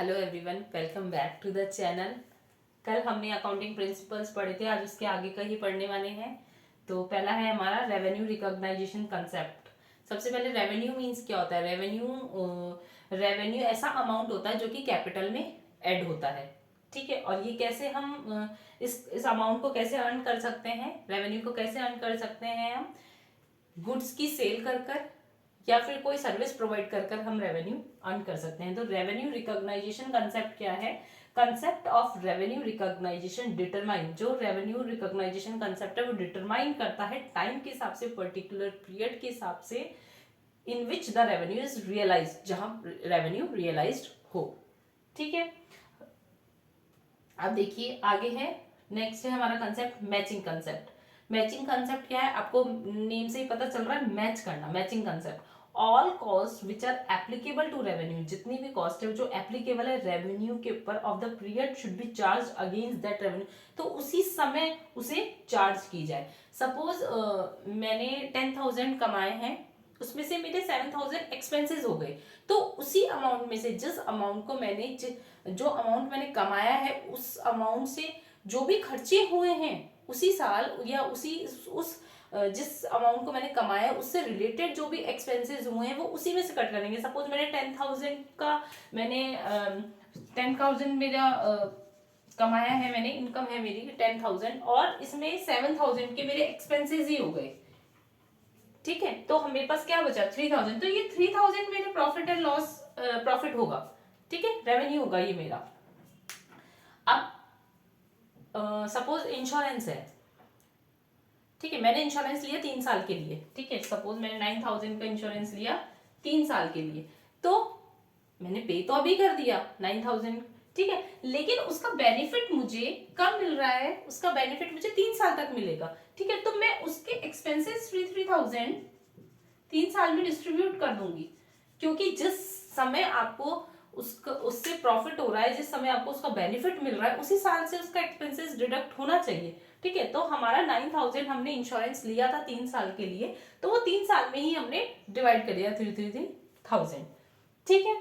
Hello everyone, welcome back to the channel. कल हमने accounting principles पढ़े थे, आज उसके आगे का ही पढ़ने वाले हैं। तो पहला है हमारा रेवेन्यू रिकॉग्नाइजेशन कंसेप्ट। सबसे पहले रेवेन्यू मींस क्या होता है। रेवेन्यू ऐसा अमाउंट होता है जो कि कैपिटल में ऐड होता है, ठीक है। और ये कैसे हम इस अमाउंट को कैसे अर्न कर सकते हैं, रेवेन्यू को कैसे अर्न कर सकते हैं हम गुड्स की सेल कर कर या फिर कोई सर्विस प्रोवाइड कर कर हम रेवेन्यू अर्न कर सकते हैं। तो रेवेन्यू रिकॉग्नाइजेशन कंसेप्ट क्या है। Concept of revenue recognisation determine, जो रेवेन्यू रिकॉग्नाइजेशन कंसेप्ट है वो डिटरमाइन करता है टाइम के हिसाब से, पर्टिकुलर पीरियड के हिसाब से, in which the revenue is realise, जहां रेवेन्यू रियलाइज्ड हो, ठीक है। अब देखिए आगे है, नेक्स्ट है हमारा concept matching concept. Matching concept क्या है, आपको नेम से ही पता चल रहा है, मैच करना। Matching concept, all cost which are applicable to revenue, जितनी भी कॉस्ट है जो एप्लीकेबल है रेवेन्यू के ऊपर of the period should be charge against that revenue, तो उसी समय उसे चार्ज की जाए। सपोज मैंने 10,000 कमाए हैं, उसमें से मेरे 7,000 एक्सपेंसेस हो गए, तो उसी अमाउंट में से जिस अमाउंट को मैंने जो अमाउंट मैंने कमाया है उस अमाउंट से जो भी खर्चे हुए हैं उसी साल या उस जिस अमाउंट को मैंने कमाया उससे रिलेटेड जो भी एक्सपेंसेस हुए हैं वो उसी में से कट करेंगे। सपोज मैंने 10,000 का मैंने 10,000 मेरा कमाया है, मैंने इनकम है मेरी 10,000 और इसमें 7,000 के मेरे एक्सपेंसेस ही हो गए, ठीक है। तो मेरे पास क्या बचा 3,000, तो ये 3,000 मेरे प्रॉफिट एंड लॉस प्रॉफिट होगा, ठीक है, रेवेन्यू होगा ये मेरा। अब सपोज इंश्योरेंस है, ठीक है, मैंने इंश्योरेंस लिया 3 साल के लिए, ठीक है। सपोज मैंने 9,000 का इंश्योरेंस लिया 3 साल के लिए, तो मैंने पे तो अभी कर दिया 9,000, ठीक है, लेकिन उसका बेनिफिट मुझे कब मिल रहा है, उसका बेनिफिट मुझे 3 साल तक मिलेगा, ठीक है। तो मैं उसके एक्सपेंसेस 3,000 3 साल में डिस्ट्रीब्यूट कर दूंगी, क्योंकि जिस समय आपको उससे प्रॉफिट हो रहा है, जिस समय आपको उसका बेनिफिट मिल रहा है उसी साल से उसका एक्सपेंसेस डिडक्ट होना चाहिए, ठीक है। तो हमारा 9,000 हमने इंश्योरेंस लिया था 3 साल के लिए, तो वो 3 साल में ही हमने डिवाइड कर दिया 3,000, ठीक है।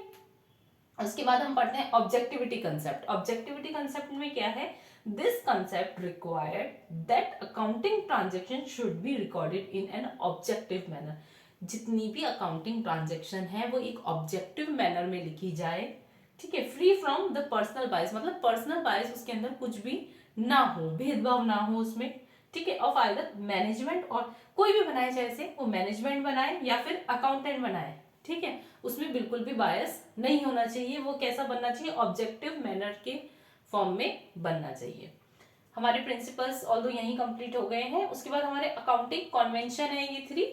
उसके बाद हम पढ़ते हैं ऑब्जेक्टिविटी कंसेप्ट। ऑब्जेक्टिविटी कंसेप्ट में क्या है, this concept required that accounting transaction should be recorded in an objective manner, जितनी भी अकाउंटिंग ट्रांजेक्शन है वो एक ऑब्जेक्टिव मैनर में लिखी जाए, ठीक है, free from the personal bias, मतलब पर्सनल बायस उसके अंदर कुछ भी ना हो, भेदभाव ना हो उसमें, ठीक है। ऑफ आइदर मैनेजमेंट, और कोई भी बनाए, जैसे वो मैनेजमेंट बनाए या फिर अकाउंटेंट बनाए, ठीक है, उसमें बिल्कुल भी बायस नहीं होना चाहिए। वो कैसा बनना चाहिए, ऑब्जेक्टिव मैनर के फॉर्म में बनना चाहिए। हमारे प्रिंसिपल्स ऑल्दो यही कंप्लीट हो गए हैं। उसके बाद हमारे अकाउंटिंग कॉन्वेंशन है ये 3।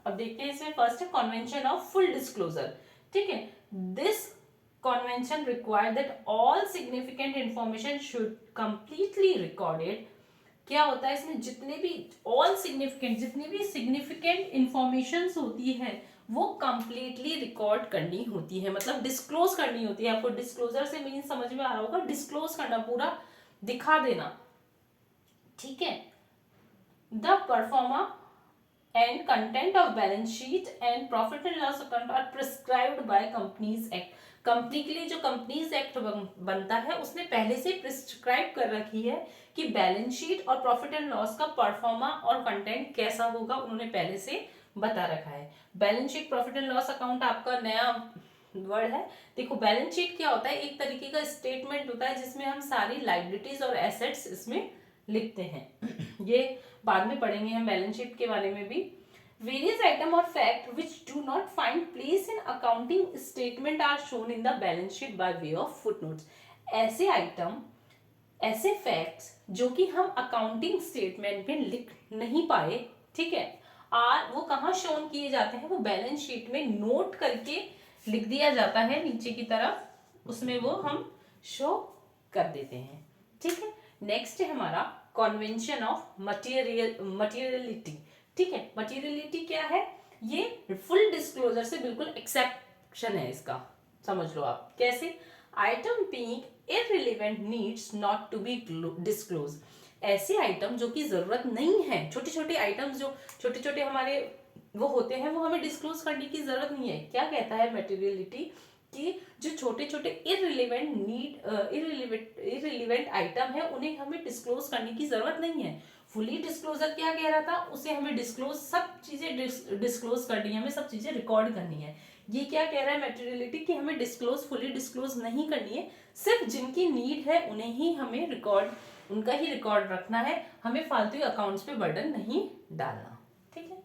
अब देखते हैं इसमें फर्स्ट है कॉन्वेंशन ऑफ फुल डिस्क्लोजर, ठीक है। This convention require that all significant information should completely recorded. क्या होता है इसमें, जितने भी ऑल सिग्निफिकेंट, जितनी भी सिग्निफिकेंट इंफॉर्मेशन होती है वो कंप्लीटली रिकॉर्ड करनी होती है, मतलब डिस्क्लोज करनी होती है। आपको डिस्क्लोजर से मीन समझ में आ रहा होगा, डिस्क्लोज करना, पूरा दिखा देना, ठीक है। The pro forma and content of balance sheet and profit and loss account are prescribed by companies act। Company के लिए जो कंपनीज एक्ट बनता है उसने पहले से प्रिस्क्राइब कर रखी है कि बैलेंस शीट और प्रॉफिट एंड लॉस का परफॉर्मा और कंटेंट कैसा होगा, उन्होंने पहले से बता रखा है। Balance sheet, profit and loss account आपका नया वर्ड है। देखो बैलेंस शीट क्या होता है, एक तरीके का स्टेटमेंट होता है जिसमें हम सारी लाइबिलिटीज और एसेट्स इसमें लिखते हैं। ये बाद में पढ़ेंगे हम बैलेंस शीट के बारे में भी। वेरियस आइटम और fact which do not find place in accounting statement are shown in the balance sheet by way of footnotes. ऐसे आइटम, ऐसे फैक्ट्स जो कि हम अकाउंटिंग स्टेटमेंट में लिख नहीं पाए, ठीक है, वो कहाँ शोन किए जाते हैं, वो बैलेंस शीट में नोट करके लिख दिया जाता है नीचे की तरफ, उसमें वो हम शो कर देते हैं, ठीक है। नेक्स्ट है हमारा कॉन्वेंशन ऑफ मटीरियलिटी, ठीक है। मटीरियलिटी क्या है, ये फुल डिस्क्लोजर से बिल्कुल एक्सेप्शन है इसका, समझ लो आप कैसे। Item being irrelevant needs not to be disclose, ऐसे आइटम जो कि जरूरत नहीं है, छोटे छोटे आइटम्स जो छोटे छोटे हमारे वो होते हैं वो हमें डिस्क्लोज करने की जरूरत नहीं है। क्या कहता है मटेरियलिटी, कि जो छोटे छोटे इररिलेवेंट आइटम है उन्हें हमें डिस्क्लोज करने की जरूरत नहीं है। फुली डिस्क्लोजर क्या कह रहा था, उसे हमें सब चीजें डिस्क्लोज करनी है, हमें सब चीजें रिकॉर्ड करनी है। ये क्या कह रहा है मटेरियलिटी कि हमें फुली डिस्क्लोज नहीं करनी है, सिर्फ जिनकी नीड है उन्हें ही हमें उनका ही रिकॉर्ड रखना है, हमें फालतू अकाउंट्स पे बर्डन नहीं डालना। ठीक है।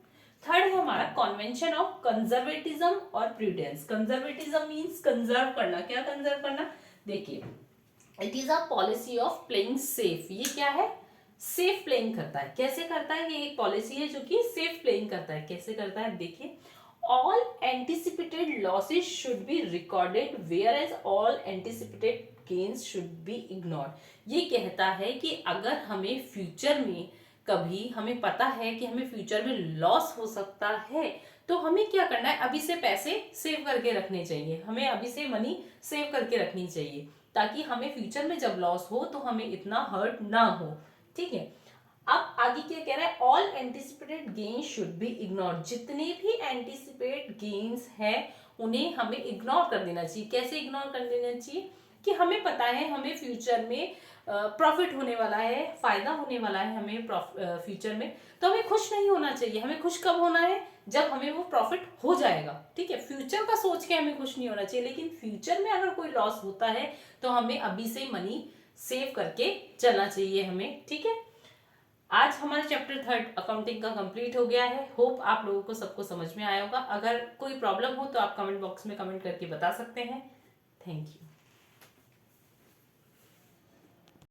थर्ड है हमारा कॉन्वेंशन ऑफ कंजर्वेटिज्म और प्रूडेंस। कंजर्वेटिज्म मींस कंजर्व करना। क्या कंजर्व करना, देखिए it is a policy of playing safe. ये क्या है, सेफ प्लेइंग करता है। कैसे करता है, ये एक पॉलिसी है जो कि सेफ प्लेइंग करता है। कैसे करता है, देखिए all anticipated losses should be recorded whereas all anticipated gains should be ignored। ये कहता है कि अगर हमें फ्यूचर में कभी हमें पता है कि हमें फ्यूचर में लॉस हो सकता है तो हमें क्या करना है, अभी से पैसे सेव करके रखने चाहिए, हमें अभी से मनी सेव करके रखनी चाहिए ताकि हमें फ्यूचर में जब लॉस हो तो हमें इतना हर्ट ना हो। ठीक है। अब आगे क्या कह रहा है, all anticipated gains should be ignored. जितने भी एंटिसिपेट गेन्स हैं उन्हें हमें इग्नोर कर देना चाहिए। कैसे इग्नोर कर देना चाहिए, कि हमें पता है हमें फ्यूचर में प्रॉफिट होने वाला है, फायदा होने वाला है हमें फ्यूचर में, तो हमें खुश नहीं होना चाहिए। हमें खुश कब होना है, जब हमें वो प्रॉफिट हो जाएगा। ठीक है, फ्यूचर का सोच के हमें खुश नहीं होना चाहिए, लेकिन फ्यूचर में अगर कोई लॉस होता है तो हमें अभी से मनी सेव करके चलना चाहिए हमें। ठीक है। आज हमारा चैप्टर 3 अकाउंटिंग का कंप्लीट हो गया है। होप आप लोगों को सबको समझ में आया होगा। अगर कोई प्रॉब्लम हो तो आप कमेंट बॉक्स में कमेंट करके बता सकते हैं। Thank you.